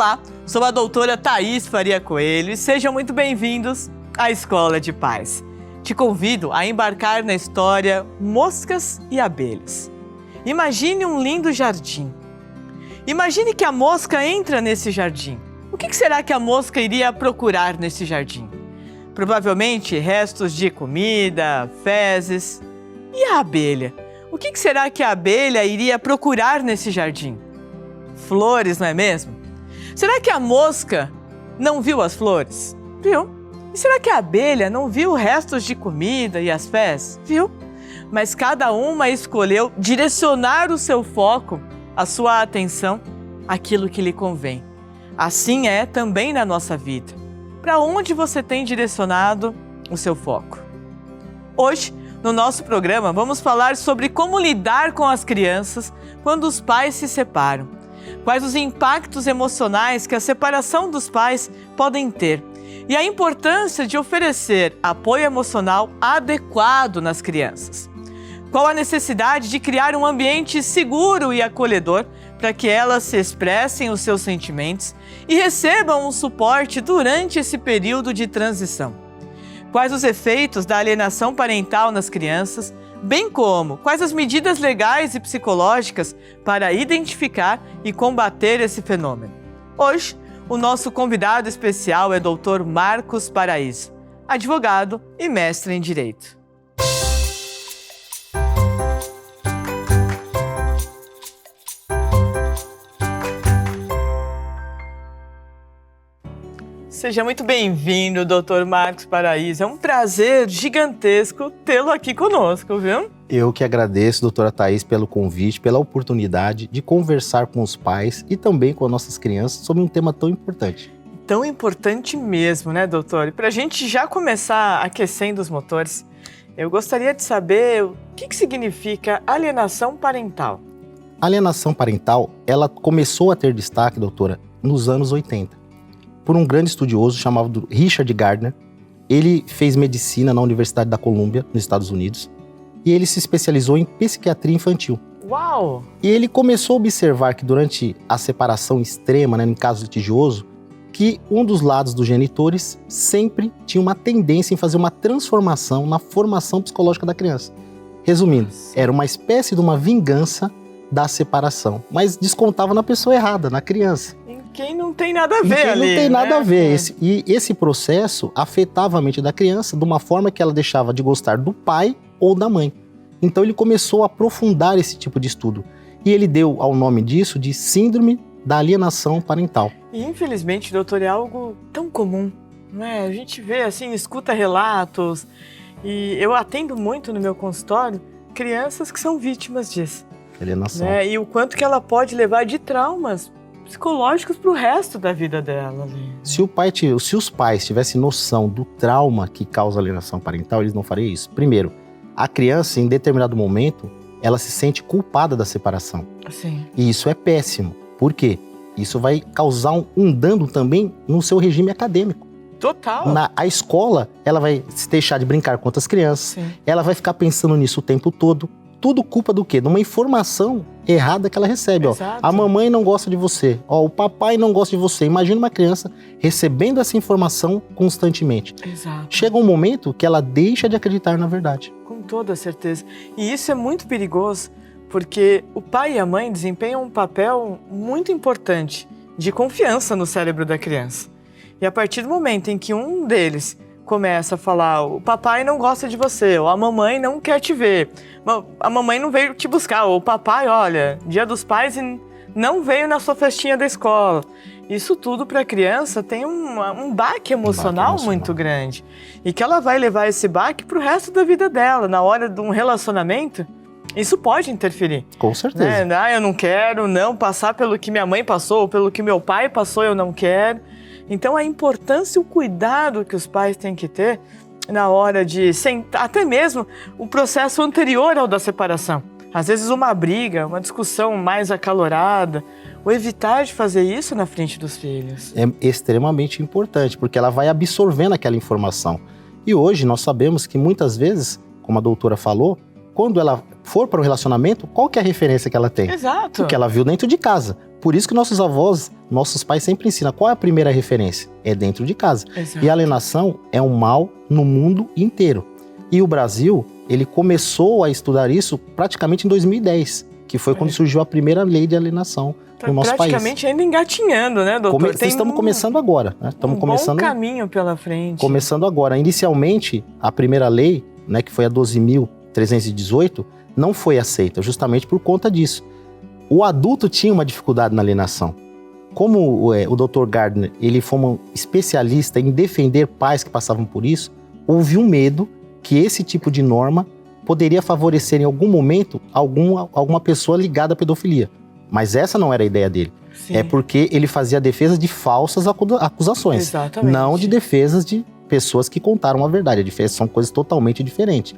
Olá, sou a doutora Thaís Faria Coelho e sejam muito bem-vindos à Escola de Paz. Te convido a embarcar na história Moscas e Abelhas. Imagine um lindo jardim. Imagine que a mosca entra nesse jardim. O que será que a mosca iria procurar nesse jardim? Provavelmente restos de comida, fezes. E a abelha? O que será que a abelha iria procurar nesse jardim? Flores, não é mesmo? Será que a mosca não viu as flores? Viu. E será que a abelha não viu restos de comida e as fezes? Viu. Mas cada uma escolheu direcionar o seu foco, a sua atenção, àquilo que lhe convém. Assim é também na nossa vida. Para onde você tem direcionado o seu foco? Hoje, no nosso programa, vamos falar sobre como lidar com as crianças quando os pais se separam. Quais os impactos emocionais que a separação dos pais podem ter e a importância de oferecer apoio emocional adequado nas crianças. Qual a necessidade de criar um ambiente seguro e acolhedor para que elas se expressem os seus sentimentos e recebam um suporte durante esse período de transição. Quais os efeitos da alienação parental nas crianças, bem como quais as medidas legais e psicológicas para identificar e combater esse fenômeno. Hoje, o nosso convidado especial é Dr. Marcos Paraíso, advogado e mestre em Direito. Seja muito bem-vindo, Dr. Marcos Paraíso. É um prazer gigantesco tê-lo aqui conosco, viu? Eu que agradeço, doutora Thaís, pelo convite, pela oportunidade de conversar com os pais e também com as nossas crianças sobre um tema tão importante. Tão importante mesmo, né, doutor? E para a gente já começar aquecendo os motores, eu gostaria de saber o que significa alienação parental. A alienação parental, ela começou a ter destaque, doutora, nos anos 80. Por um grande estudioso chamado Richard Gardner. Ele fez medicina na Universidade da Colômbia, nos Estados Unidos, e ele se especializou em psiquiatria infantil. Uau! E ele começou a observar que durante a separação extrema, em caso litigioso, que um dos lados dos genitores sempre tinha uma tendência em fazer uma transformação na formação psicológica da criança. Resumindo, era uma espécie de uma vingança da separação, mas descontava na pessoa errada, na criança. Quem não tem nada a ver ali, não tem nada a ver. É. E esse processo afetava a mente da criança de uma forma que ela deixava de gostar do pai ou da mãe. Então ele começou a aprofundar esse tipo de estudo. E ele deu ao nome disso de síndrome da alienação parental. E infelizmente, doutor, é algo tão comum, não é? A gente vê assim, escuta relatos, e eu atendo muito no meu consultório crianças que são vítimas disso. Alienação. Né? E o quanto que ela pode levar de traumas psicológicos para o resto da vida dela ali. Se os pais tivessem noção do trauma que causa alienação parental, eles não fariam isso. Primeiro, a criança, em determinado momento, ela se sente culpada da separação. Sim. E isso é péssimo. Por quê? Isso vai causar um dano também no seu regime acadêmico. Total. A escola, ela vai se deixar de brincar com outras crianças. Sim. Ela vai ficar pensando nisso o tempo todo. Tudo culpa do quê? De uma informação errada que ela recebe. A mamãe não gosta de você. O papai não gosta de você. Imagina uma criança recebendo essa informação constantemente. Exato. Chega um momento que ela deixa de acreditar na verdade. Com toda certeza. E isso é muito perigoso, porque o pai e a mãe desempenham um papel muito importante de confiança no cérebro da criança. E a partir do momento em que um deles começa a falar, o papai não gosta de você, ou a mamãe não quer te ver, a mamãe não veio te buscar, ou o papai, olha, Dia dos Pais e não veio na sua festinha da escola. Isso tudo para a criança tem um baque emocional muito grande. E que ela vai levar esse baque para o resto da vida dela. Na hora de um relacionamento, isso pode interferir. Com certeza. Né? Eu não quero não passar pelo que minha mãe passou, ou pelo que meu pai passou, eu não quero. Então, a importância e o cuidado que os pais têm que ter na hora de sentar, até mesmo o processo anterior ao da separação. Às vezes uma briga, uma discussão mais acalorada, ou evitar de fazer isso na frente dos filhos. É extremamente importante, porque ela vai absorvendo aquela informação. E hoje nós sabemos que muitas vezes, como a doutora falou, quando ela for para um relacionamento, qual que é a referência que ela tem? Exato. O que ela viu dentro de casa. Por isso que nossos avós, nossos pais sempre ensinam qual é a primeira referência? É dentro de casa. Exato. E a alienação é um mal no mundo inteiro. E o Brasil, ele começou a estudar isso praticamente em 2010, que foi quando surgiu a primeira lei de alienação no nosso país. Praticamente ainda engatinhando, né, doutor? Estamos começando agora, né? Estamos começando bom caminho pela frente. Começando agora. Inicialmente, a primeira lei, né, que foi a 12.318, não foi aceita, justamente por conta disso. O adulto tinha uma dificuldade na alienação. Como o Dr. Gardner, ele foi um especialista em defender pais que passavam por isso, houve um medo que esse tipo de norma poderia favorecer em algum momento alguma pessoa ligada à pedofilia. Mas essa não era a ideia dele. Sim. É porque ele fazia a defesa de falsas acusações. Exatamente. Não de defesas de pessoas que contaram a verdade. São coisas totalmente diferentes.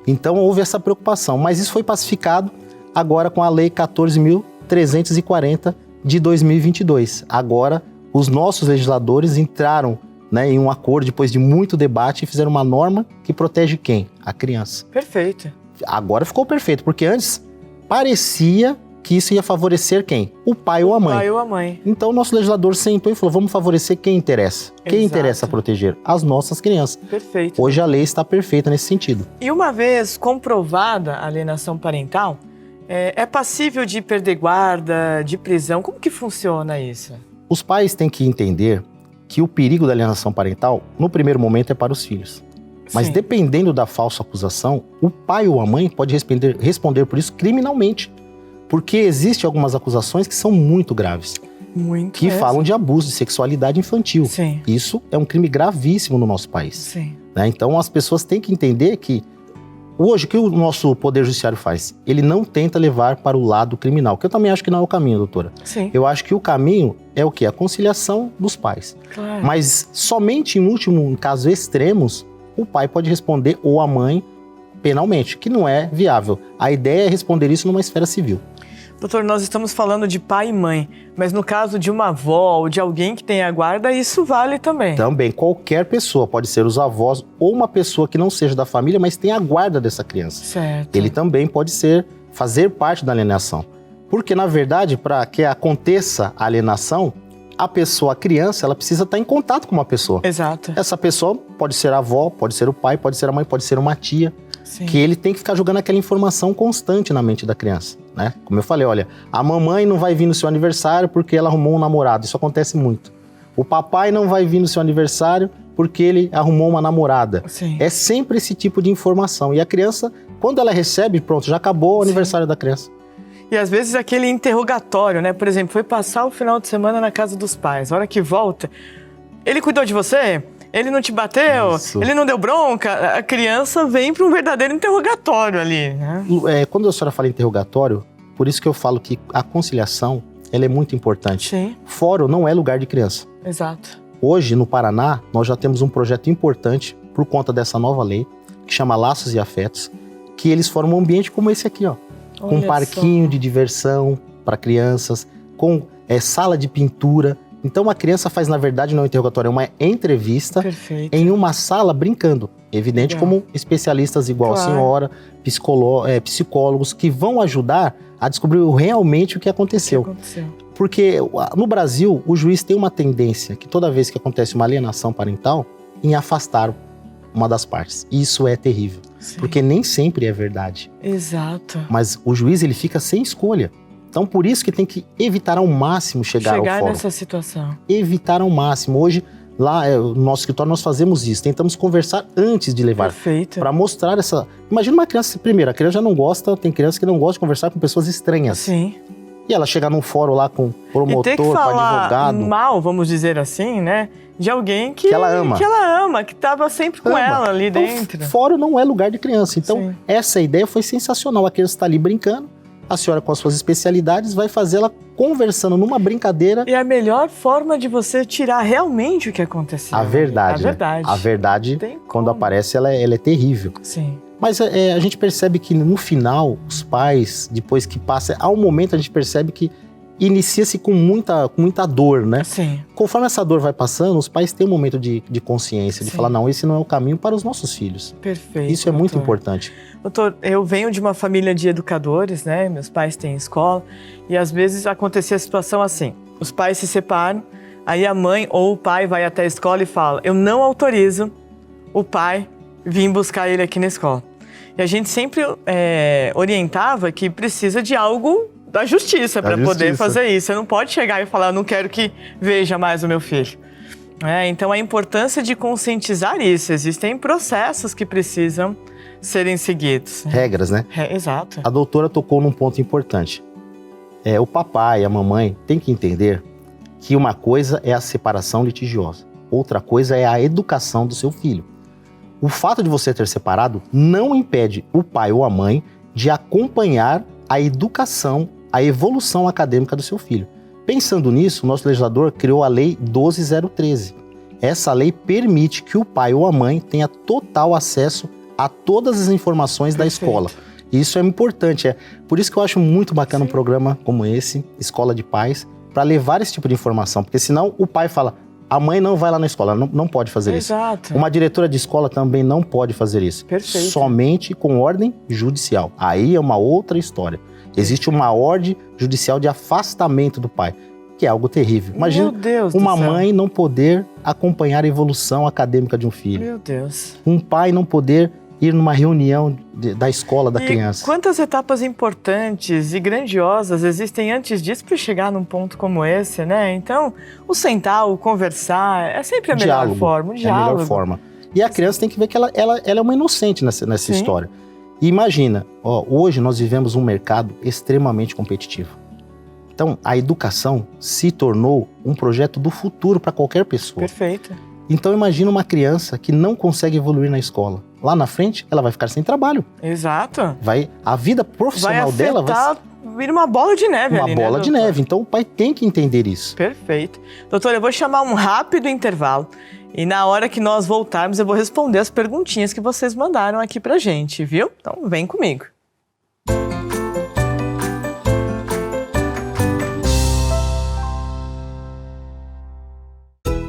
Então houve essa preocupação. Mas isso foi pacificado agora com a Lei 14.340 de 2022. Agora, os nossos legisladores entraram, né, em um acordo depois de muito debate e fizeram uma norma que protege quem? A criança. Perfeito. Agora ficou perfeito, porque antes parecia que isso ia favorecer quem? O pai ou a mãe. O pai ou a mãe. Então o nosso legislador sentou e falou, vamos favorecer quem interessa. Quem interessa proteger? As nossas crianças. Perfeito. Hoje a lei está perfeita nesse sentido. E uma vez comprovada a alienação parental, é passível de perder guarda, de prisão? Como que funciona isso? Os pais têm que entender que o perigo da alienação parental, no primeiro momento, é para os filhos. Mas Sim. dependendo da falsa acusação, o pai ou a mãe pode responder por isso criminalmente. Porque existem algumas acusações que são muito graves. Muito que falam de abuso, de sexualidade infantil. Sim. Isso é um crime gravíssimo no nosso país. Sim. Né? Então as pessoas têm que entender que hoje o que o nosso Poder Judiciário faz? Ele não tenta levar para o lado criminal, que eu também acho que não é o caminho, doutora. Sim. Eu acho que o caminho é o quê? A conciliação dos pais. Claro. Mas somente em casos extremos, o pai pode responder ou a mãe penalmente, que não é viável. A ideia é responder isso numa esfera civil. Doutor, nós estamos falando de pai e mãe, mas no caso de uma avó ou de alguém que tem a guarda, isso vale também? Também, qualquer pessoa, pode ser os avós ou uma pessoa que não seja da família, mas tem a guarda dessa criança. Certo. Ele também pode fazer parte da alienação. Porque, na verdade, para que aconteça a alienação, a criança, ela precisa estar em contato com uma pessoa. Exato. Essa pessoa pode ser a avó, pode ser o pai, pode ser a mãe, pode ser uma tia. Sim. Que ele tem que ficar jogando aquela informação constante na mente da criança, né? Como eu falei, olha, a mamãe não vai vir no seu aniversário porque ela arrumou um namorado. Isso acontece muito. O papai não vai vir no seu aniversário porque ele arrumou uma namorada. Sim. É sempre esse tipo de informação. E a criança, quando ela recebe, pronto, já acabou o aniversário da criança. E às vezes aquele interrogatório, né? Por exemplo, foi passar o final de semana na casa dos pais. A hora que volta, ele cuidou de você? Ele não te bateu? Isso. Ele não deu bronca? A criança vem para um verdadeiro interrogatório ali, né? Quando a senhora fala interrogatório, por isso que eu falo que a conciliação, ela é muito importante. Sim. Fórum não é lugar de criança. Exato. Hoje, no Paraná, nós já temos um projeto importante por conta dessa nova lei, que chama Laços e Afetos, que eles formam um ambiente como esse aqui, ó. Com um parquinho de diversão para crianças, com sala de pintura. Então, a criança faz, na verdade, não é um interrogatório, é uma entrevista. Perfeito. Em uma sala brincando. Evidente, Legal. como especialistas igual Claro. a senhora, psicólogos, que vão ajudar a descobrir realmente o que aconteceu. O que aconteceu? Porque no Brasil, o juiz tem uma tendência que toda vez que acontece uma alienação parental, em afastar uma das partes. Isso é terrível. Sim. Porque nem sempre é verdade. Exato. Mas o juiz, ele fica sem escolha. Então, por isso que tem que evitar ao máximo chegar ao fórum. nessa situação. Evitar ao máximo. Hoje, lá no nosso escritório, nós fazemos isso. Tentamos conversar antes de levar. Perfeito. Para mostrar essa... Imagina uma criança, primeiro, a criança já não gosta, tem criança que não gosta de conversar com pessoas estranhas. Sim. E ela chegar num fórum lá com promotor, E ter que com falar advogado. mal, vamos dizer assim, né? De alguém que ela ama. Que tava sempre com Ama. ela ali Então, dentro. Fórum não é lugar de criança. Então, Sim. essa ideia foi sensacional. A criança está ali brincando, a senhora com as suas especialidades vai fazê-la conversando numa brincadeira. E a melhor forma de você tirar realmente o que aconteceu. A verdade, A verdade. Né? A verdade, Tem quando como. aparece, ela é terrível. Sim. Mas a gente percebe que no final, os pais, depois que passa, há um momento a gente percebe que inicia-se com muita dor, né? Sim. Conforme essa dor vai passando, os pais têm um momento de consciência, de Sim. falar, não, esse não é o caminho para os nossos filhos. Perfeito. Isso é muito doutor. importante. Doutor, eu venho de uma família de educadores, né? Meus pais têm escola e às vezes acontecia a situação assim: os pais se separam, aí a mãe ou o pai vai até a escola e fala: eu não autorizo o pai vir buscar ele aqui na escola. E a gente sempre orientava que precisa de algo da justiça para poder fazer isso. Você não pode chegar e falar: eu não quero que veja mais o meu filho. Então a importância de conscientizar isso. Existem processos que precisam serem seguidos. Regras, né? Exato. A doutora tocou num ponto importante. O papai e a mamãe têm que entender que uma coisa é a separação litigiosa, outra coisa é a educação do seu filho. O fato de você ter separado não impede o pai ou a mãe de acompanhar a educação, a evolução acadêmica do seu filho. Pensando nisso, o nosso legislador criou a Lei 12.013. Essa lei permite que o pai ou a mãe tenha total acesso a todas as informações da escola. E isso é importante. Por isso que eu acho muito bacana um programa como esse, Escola de Pais, para levar esse tipo de informação. Porque senão o pai fala: a mãe não vai lá na escola, não pode fazer isso. Uma diretora de escola também não pode fazer isso. Perfeito. Somente com ordem judicial. Aí é uma outra história. Existe uma ordem judicial de afastamento do pai, que é algo terrível. Imagina uma mãe não poder acompanhar a evolução acadêmica de um filho. Meu Deus. Um pai não poder ir numa reunião da escola da criança. Quantas etapas importantes e grandiosas existem antes disso para chegar num ponto como esse, né? Então, o sentar, o conversar, é sempre a melhor forma. É a melhor forma. E a criança tem que ver que ela é uma inocente nessa história. E imagina, hoje nós vivemos um mercado extremamente competitivo. Então, a educação se tornou um projeto do futuro para qualquer pessoa. Perfeito. Então, imagina uma criança que não consegue evoluir na escola. Lá na frente, ela vai ficar sem trabalho. Exato. A vida profissional dela vai vira uma bola de neve ali, né? Uma bola de neve. Então, o pai tem que entender isso. Perfeito. Doutor, eu vou chamar um rápido intervalo. E na hora que nós voltarmos, eu vou responder as perguntinhas que vocês mandaram aqui pra gente, viu? Então, vem comigo.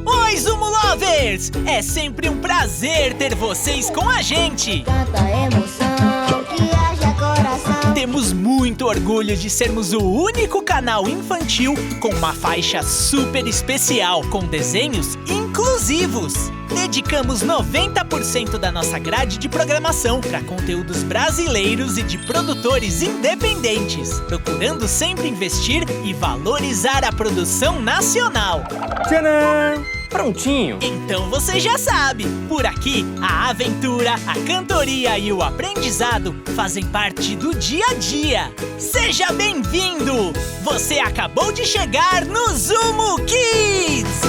Oi, Zumo Lovers! É sempre um prazer ter vocês com a gente! Tanta emoção que haja coração. Temos muito orgulho de sermos o único canal infantil com uma faixa super especial com desenhos inclusivos. Dedicamos 90% da nossa grade de programação para conteúdos brasileiros e de produtores independentes, procurando sempre investir e valorizar a produção nacional. Tcharam! Prontinho! Então você já sabe, por aqui a aventura, a cantoria e o aprendizado fazem parte do dia a dia. Seja bem-vindo! Você acabou de chegar no Zumo Kids!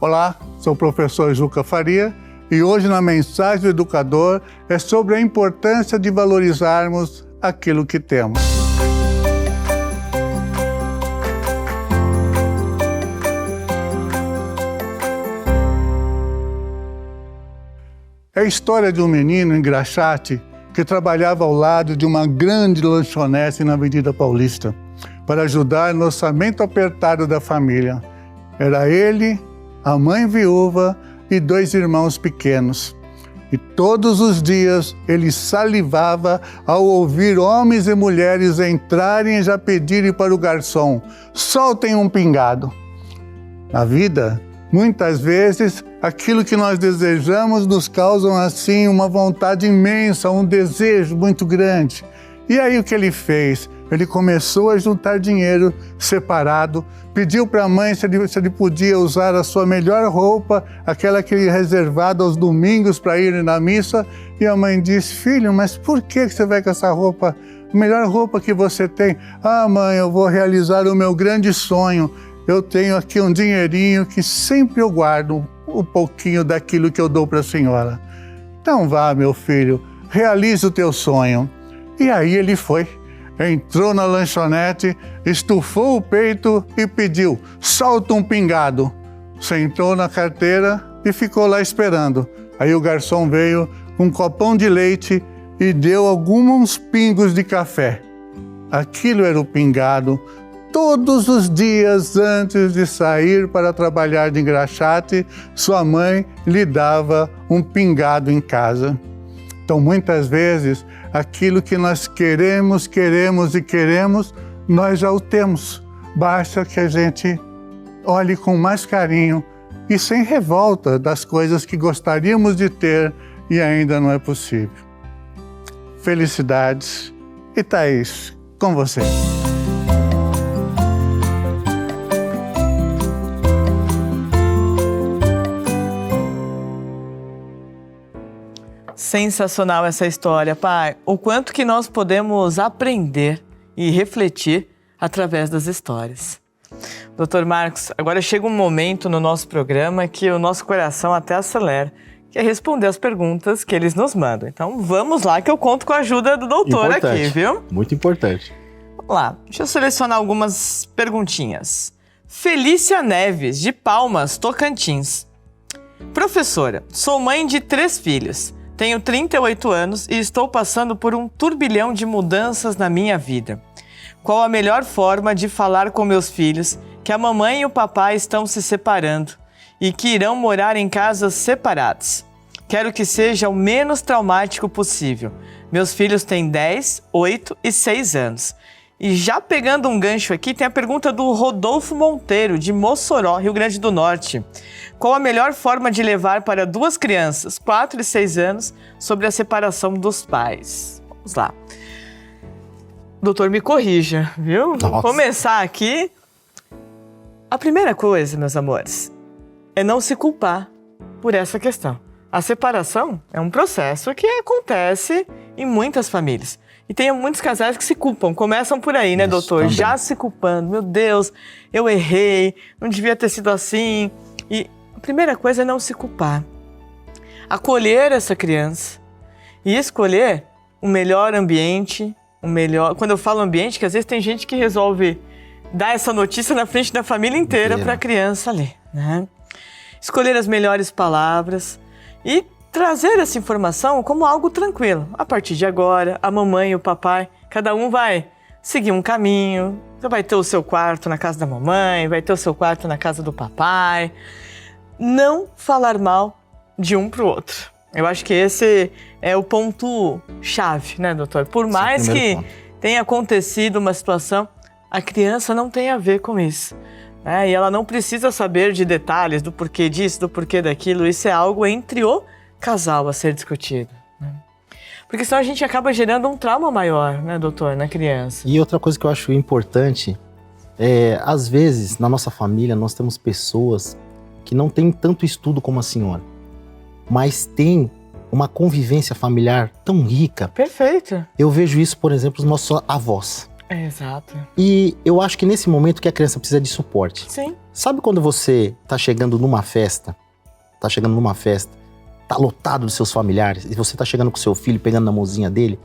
Olá, sou o professor Juca Faria e hoje na Mensagem do Educador é sobre a importância de valorizarmos aquilo que temos. É a história de um menino em Graxate que trabalhava ao lado de uma grande lanchonete na Avenida Paulista para ajudar no orçamento apertado da família. Era ele, a mãe viúva e 2 irmãos pequenos. E todos os dias ele salivava ao ouvir homens e mulheres entrarem e já pedirem para o garçom: soltem um pingado. Na vida, muitas vezes, aquilo que nós desejamos nos causa assim uma vontade imensa, um desejo muito grande. E aí o que ele fez? Ele começou a juntar dinheiro separado, pediu para a mãe se ele podia usar a sua melhor roupa, aquela que ele reservado aos domingos para ir na missa. E a mãe disse: filho, mas por que você vai com essa roupa? A melhor roupa que você tem? Ah, mãe, eu vou realizar o meu grande sonho. Eu tenho aqui um dinheirinho que sempre eu guardo um pouquinho daquilo que eu dou para a senhora. Então vá, meu filho, realize o teu sonho. E aí ele foi. Entrou na lanchonete, estufou o peito e pediu: solta um pingado. Sentou na carteira e ficou lá esperando. Aí o garçom veio com um copão de leite e deu alguns pingos de café. Aquilo era o pingado. Todos os dias antes de sair para trabalhar de engraxate, sua mãe lhe dava um pingado em casa. Então, muitas vezes, aquilo que nós queremos, nós já o temos. Basta que a gente olhe com mais carinho e sem revolta das coisas que gostaríamos de ter e ainda não é possível. Felicidades. E Thaís, com você. Sensacional essa história, pai. O quanto que nós podemos aprender e refletir através das histórias. Doutor Marcos, agora chega um momento no nosso programa que o nosso coração até acelera, que é responder as perguntas que eles nos mandam. Então vamos lá que eu conto com a ajuda do doutor aqui, viu? Muito importante. Vamos lá, deixa eu selecionar algumas perguntinhas. Felícia Neves, de Palmas, Tocantins. Professora, sou mãe de 3 filhos. Tenho 38 anos e estou passando por um turbilhão de mudanças na minha vida. Qual a melhor forma de falar com meus filhos que a mamãe e o papai estão se separando e que irão morar em casas separadas? Quero que seja o menos traumático possível. Meus filhos têm 10, 8 e 6 anos. E já pegando um gancho aqui, tem a pergunta do Rodolfo Monteiro, de Mossoró, Rio Grande do Norte. Qual a melhor forma de levar para 2 crianças, 4 e 6 anos, sobre a separação dos pais? Vamos lá. Doutor, me corrija, viu? Vou começar aqui. A primeira coisa, meus amores, é não se culpar por essa questão. A separação é um processo que acontece em muitas famílias. E tem muitos casais que se culpam, começam por aí, né, doutor? Também. Já se culpando. Meu Deus, eu errei, não devia ter sido assim. E a primeira coisa é não se culpar. Acolher essa criança e escolher o melhor ambiente, o melhor... Quando eu falo ambiente, que às vezes tem gente que resolve dar essa notícia na frente da família inteira para a criança ler, né? Escolher as melhores palavras e trazer essa informação como algo tranquilo. A partir de agora, a mamãe e o papai, cada um vai seguir um caminho. Você vai ter o seu quarto na casa da mamãe, vai ter o seu quarto na casa do papai. Não falar mal de um pro outro. Eu acho que esse é o ponto-chave, né, doutor? Por mais que tenha acontecido uma situação, a criança não tem a ver com isso. E ela não precisa saber de detalhes do porquê disso, do porquê daquilo. Isso é algo entre o casal a ser discutido. Porque senão a gente acaba gerando um trauma maior, né, doutor, na criança. E outra coisa que eu acho importante é, às vezes, na nossa família, nós temos pessoas que não têm tanto estudo como a senhora, mas têm uma convivência familiar tão rica. Perfeito. Eu vejo isso, por exemplo, nos nossos avós. Exato. E eu acho que nesse momento que a criança precisa de suporte. Sim. Sabe quando você tá chegando numa festa, tá lotado dos seus familiares, e você tá chegando com seu filho, pegando na mãozinha dele,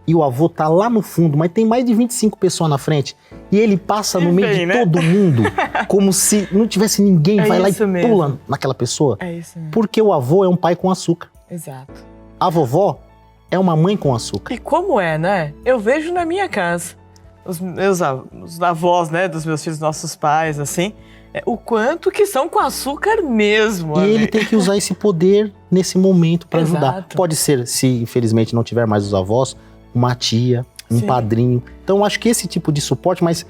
e o avô tá lá no fundo, mas tem mais de 25 pessoas na frente, e ele passa no meio de todo mundo, como se não tivesse ninguém, vai lá e pula naquela pessoa. É isso mesmo. Porque o avô é um pai com açúcar. Exato. A vovó é uma mãe com açúcar. E como é, né? Eu vejo na minha casa, os avós, né, dos meus filhos, nossos pais, assim, o quanto que são com açúcar mesmo. E ele tem que usar esse poder nesse momento para ajudar. Exato. Pode ser, se infelizmente não tiver mais os avós, uma tia, um Sim. padrinho. Então eu acho que esse tipo de suporte, mas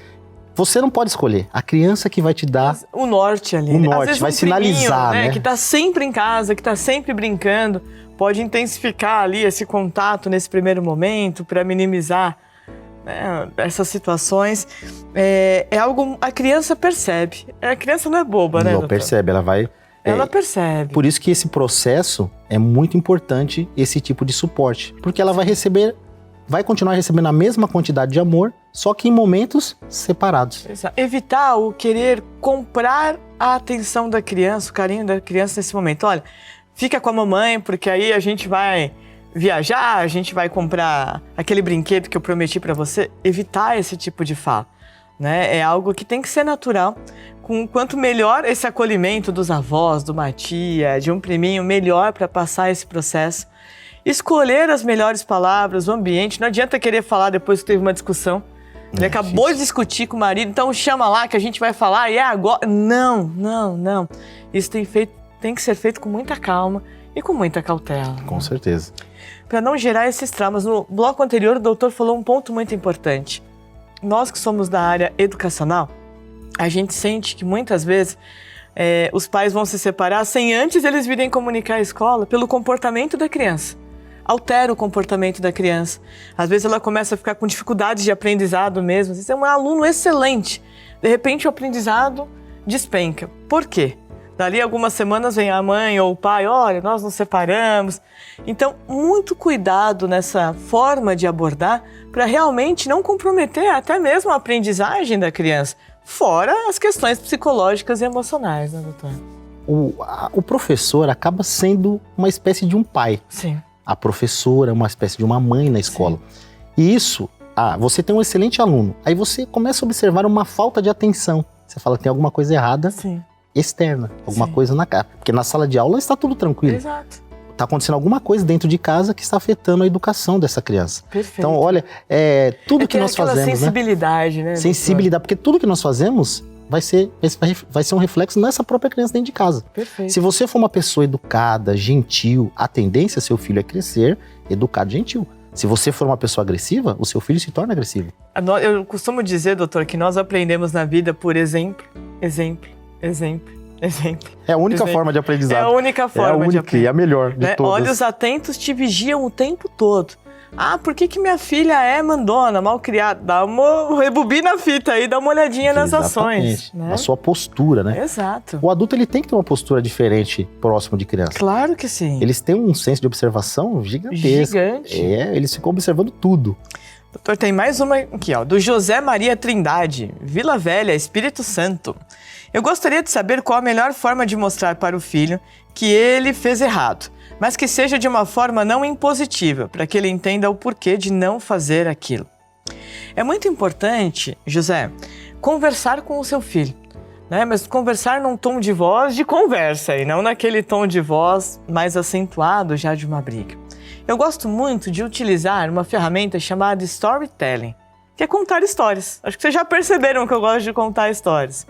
você não pode escolher. A criança que vai te dar o norte ali. o Às norte, vezes vai sinalizar, né? Que tá sempre em casa, que tá sempre brincando, pode intensificar ali esse contato nesse primeiro momento para minimizar, né, essas situações. É algo, a criança percebe. A criança não é boba, né, Não doutor? percebe, ela vai... Ela percebe. Por isso que esse processo é muito importante, esse tipo de suporte. Porque ela vai continuar recebendo a mesma quantidade de amor, só que em momentos separados. Evitar o querer comprar a atenção da criança, o carinho da criança nesse momento. Olha, fica com a mamãe, porque aí a gente vai viajar, a gente vai comprar aquele brinquedo que eu prometi para você. Evitar esse tipo de fala, né? É algo que tem que ser natural. Quanto melhor esse acolhimento dos avós, de uma tia, de um priminho, melhor para passar esse processo Escolher as melhores palavras, o ambiente. Não adianta querer falar depois que teve uma discussão. Ele acabou de discutir com o marido, então chama lá que a gente vai falar e é agora. Não. Isso tem que ser feito com muita calma e com muita cautela. Com certeza. Para não gerar esses traumas. No bloco anterior, o doutor falou um ponto muito importante. Nós que somos da área educacional, a gente sente que muitas vezes os pais vão se separar sem antes eles virem comunicar à escola pelo comportamento da criança. Altera o comportamento da criança. Às vezes ela começa a ficar com dificuldades de aprendizado mesmo. Você é um aluno excelente. De repente o aprendizado despenca. Por quê? Dali algumas semanas vem a mãe ou o pai, olha, nós nos separamos. Então, muito cuidado nessa forma de abordar para realmente não comprometer até mesmo a aprendizagem da criança. Fora as questões psicológicas e emocionais, né, doutor? O professor acaba sendo uma espécie de um pai. Sim. A professora é uma espécie de uma mãe na escola. Sim. E isso, você tem um excelente aluno. Aí você começa a observar uma falta de atenção. Você fala que tem alguma coisa errada. Sim. Externa, alguma coisa na casa. Porque na sala de aula está tudo tranquilo. Exato. Está acontecendo alguma coisa dentro de casa que está afetando a educação dessa criança. Perfeito. Então, olha, tudo que nós fazemos, sensibilidade, né? Sensibilidade, porque tudo que nós fazemos vai ser um reflexo nessa própria criança dentro de casa. Perfeito. Se você for uma pessoa educada, gentil, a tendência seu filho é crescer educado, gentil. Se você for uma pessoa agressiva, o seu filho se torna agressivo. Eu costumo dizer, doutor, que nós aprendemos na vida por exemplo. É a única forma de aprendizado. É a única forma de aprender. E a melhor de todas. Olhos atentos te vigiam o tempo todo. Por que minha filha é mandona, malcriada? Rebobina a fita aí, dá uma olhadinha nas ações. Né? Na sua postura, né? Exato. O adulto ele tem que ter uma postura diferente próximo de criança. Claro que sim. Eles têm um senso de observação gigantesco. Gigante. Eles ficam observando tudo. Doutor, tem mais uma aqui, do José Maria Trindade, Vila Velha, Espírito Santo. Eu gostaria de saber qual a melhor forma de mostrar para o filho que ele fez errado, mas que seja de uma forma não impositiva, para que ele entenda o porquê de não fazer aquilo. É muito importante, José, conversar com o seu filho, né? Mas conversar num tom de voz de conversa e não naquele tom de voz mais acentuado já de uma briga. Eu gosto muito de utilizar uma ferramenta chamada storytelling, que é contar histórias. Acho que vocês já perceberam que eu gosto de contar histórias.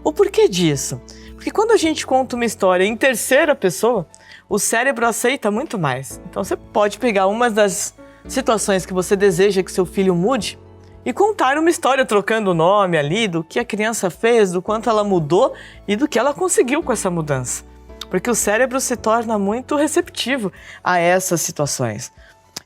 O porquê disso? Porque quando a gente conta uma história em terceira pessoa, o cérebro aceita muito mais. Então você pode pegar uma das situações que você deseja que seu filho mude e contar uma história trocando o nome ali do que a criança fez, do quanto ela mudou e do que ela conseguiu com essa mudança. Porque o cérebro se torna muito receptivo a essas situações.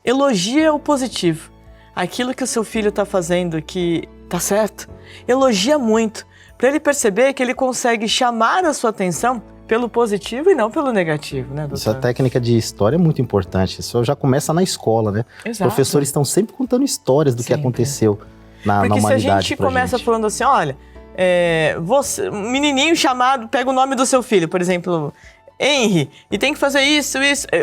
Elogia o positivo. Aquilo que o seu filho está fazendo que está certo, elogia muito, para ele perceber que ele consegue chamar a sua atenção pelo positivo e não pelo negativo, né, doutor? Essa técnica de história é muito importante. Isso já começa na escola, né? Exato. Os professores estão sempre contando histórias do que aconteceu na humanidade. Porque se a gente começa falando assim, olha, você, um menininho chamado, pega o nome do seu filho, por exemplo, Henry, e tem que fazer isso,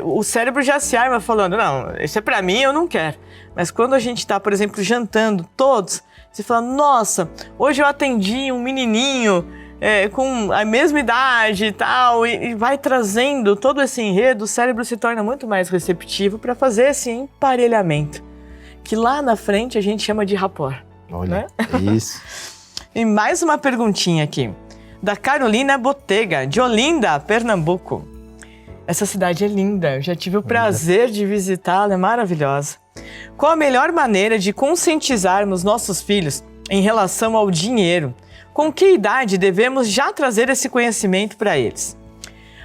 o cérebro já se arma falando, não, isso é pra mim, eu não quero. Mas quando a gente tá, por exemplo, jantando todos, você fala, nossa, hoje eu atendi um menininho com a mesma idade e tal, e vai trazendo todo esse enredo, o cérebro se torna muito mais receptivo para fazer esse emparelhamento, que lá na frente a gente chama de rapport. Olha, né? Isso. E mais uma perguntinha aqui, da Carolina Botega, de Olinda, Pernambuco. Essa cidade é linda, eu já tive o prazer de visitá-la, é maravilhosa. Qual a melhor maneira de conscientizarmos nossos filhos em relação ao dinheiro? Com que idade devemos já trazer esse conhecimento para eles?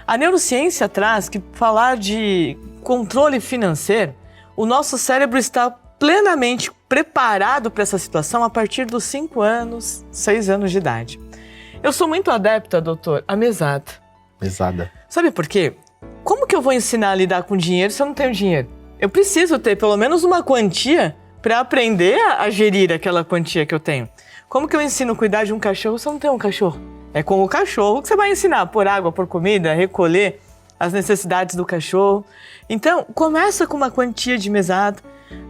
A neurociência traz que falar de controle financeiro, o nosso cérebro está plenamente preparado para essa situação a partir dos 5 anos, 6 anos de idade. Eu sou muito adepta, doutor, a mesada. Mesada. Sabe por quê? Como que eu vou ensinar a lidar com dinheiro se eu não tenho dinheiro? Eu preciso ter pelo menos uma quantia para aprender a gerir aquela quantia que eu tenho. Como que eu ensino a cuidar de um cachorro se eu não tenho um cachorro? É com o cachorro que você vai ensinar a pôr água, pôr comida, recolher as necessidades do cachorro. Então, começa com uma quantia de mesada.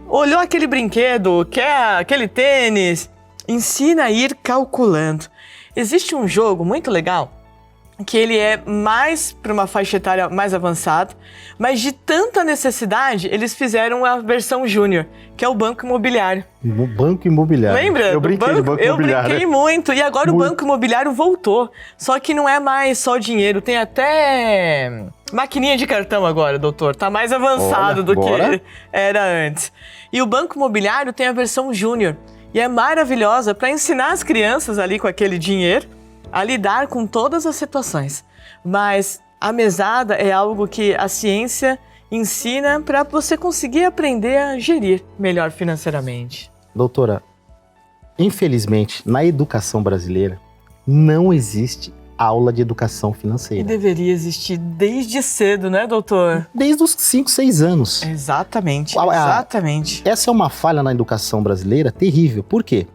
Olhou aquele brinquedo, quer aquele tênis, ensina a ir calculando. Existe um jogo muito legal, que ele é mais para uma faixa etária mais avançada, mas de tanta necessidade, eles fizeram a versão júnior, que é o Banco Imobiliário. O Banco Imobiliário. Lembra? Eu brinquei de Banco Imobiliário. Eu brinquei muito. E agora o Banco Imobiliário voltou. Só que não é mais só dinheiro, tem até maquininha de cartão agora, doutor. Tá mais avançado do que era antes. E o Banco Imobiliário tem a versão júnior. E é maravilhosa para ensinar as crianças ali com aquele dinheiro a lidar com todas as situações. Mas a mesada é algo que a ciência ensina para você conseguir aprender a gerir melhor financeiramente. Doutora, infelizmente, na educação brasileira, não existe aula de educação E financeira. deveria existir desde cedo, né, doutor? Desde os 5, 6 anos. Exatamente, exatamente. Essa é uma falha na educação brasileira terrível. Por quê?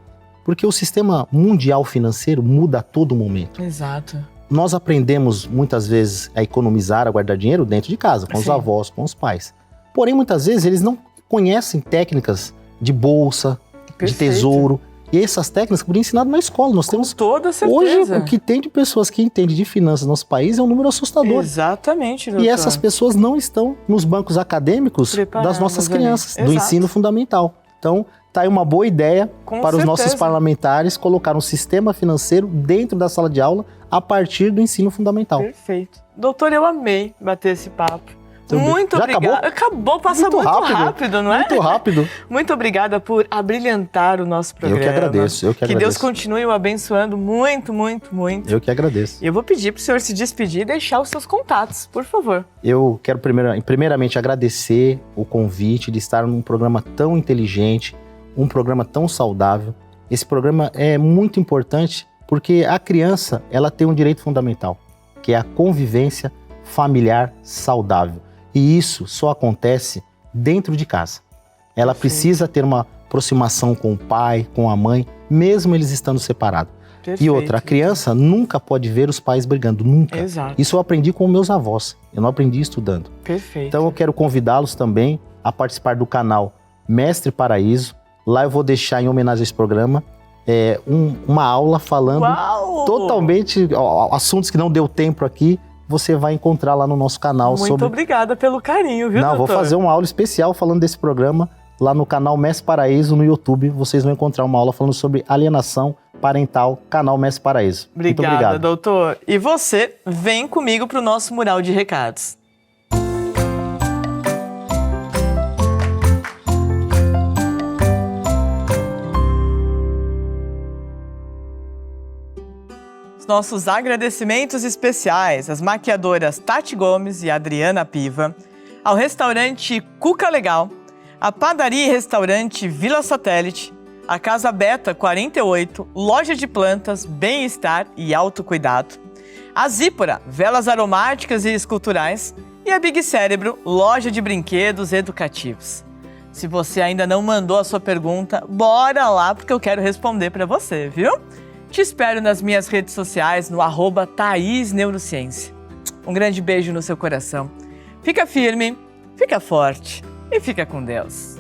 Porque o sistema mundial financeiro muda a todo momento. Exato. Nós aprendemos muitas vezes a economizar, a guardar dinheiro dentro de casa, com os Sim. avós, com os pais. Porém, muitas vezes eles não conhecem técnicas de bolsa, de Perfeito. tesouro. E essas técnicas poderiam ensinar na escola. Nós temos Toda certeza. hoje o que tem de pessoas que entendem de finanças no nosso país é um número assustador. Exatamente, doutor. E essas pessoas não estão nos bancos acadêmicos Preparadas das nossas ali. crianças, do Exato. ensino fundamental. Então, tá aí uma boa ideia Com para os nossos certeza. parlamentares colocar um sistema financeiro dentro da sala de aula a partir do ensino fundamental. Perfeito. Doutor, eu amei bater esse papo. Também. Muito Já obrigada. Acabou, passa muito rápido, não é? Muito rápido. Muito obrigada por abrilhantar o nosso programa. Eu que agradeço, Que Deus continue o abençoando muito, muito, muito. Eu que agradeço. E eu vou pedir para o senhor se despedir e deixar os seus contatos, por favor. Eu quero primeiramente agradecer o convite de estar num programa tão inteligente, um programa tão saudável. Esse programa é muito importante porque a criança, ela tem um direito fundamental, que é a convivência familiar saudável. E isso só acontece dentro de casa. Ela precisa ter uma aproximação com o pai, com a mãe, mesmo eles estando separados. Perfeito. E outra, a criança nunca pode ver os pais brigando, nunca. Exato. Isso eu aprendi com meus avós, eu não aprendi estudando. Perfeito. Então eu quero convidá-los também a participar do canal Mestre Paraíso. Lá eu vou deixar, em homenagem a esse programa, uma aula falando Uau! totalmente assuntos que não deu tempo aqui. Você vai encontrar lá no nosso canal Muito obrigada pelo carinho, viu, Não, doutor? vou fazer uma aula especial falando desse programa lá no canal Mestre Paraíso no YouTube. Vocês vão encontrar uma aula falando sobre alienação parental, canal Mestre Paraíso. Muito Obrigada, obrigado. doutor. E você, vem comigo para o nosso mural de recados. Nossos agradecimentos especiais às maquiadoras Tati Gomes e Adriana Piva, ao restaurante Cuca Legal, à padaria e restaurante Vila Satélite, a Casa Beta 48, loja de plantas, bem-estar e autocuidado, a Zípora, velas aromáticas e esculturais, e a Big Cérebro, loja de brinquedos educativos. Se você ainda não mandou a sua pergunta, bora lá porque eu quero responder para você, viu? Te espero nas minhas redes sociais no @ThaísNeurociência. Um grande beijo no seu coração. Fica firme, fica forte e fica com Deus.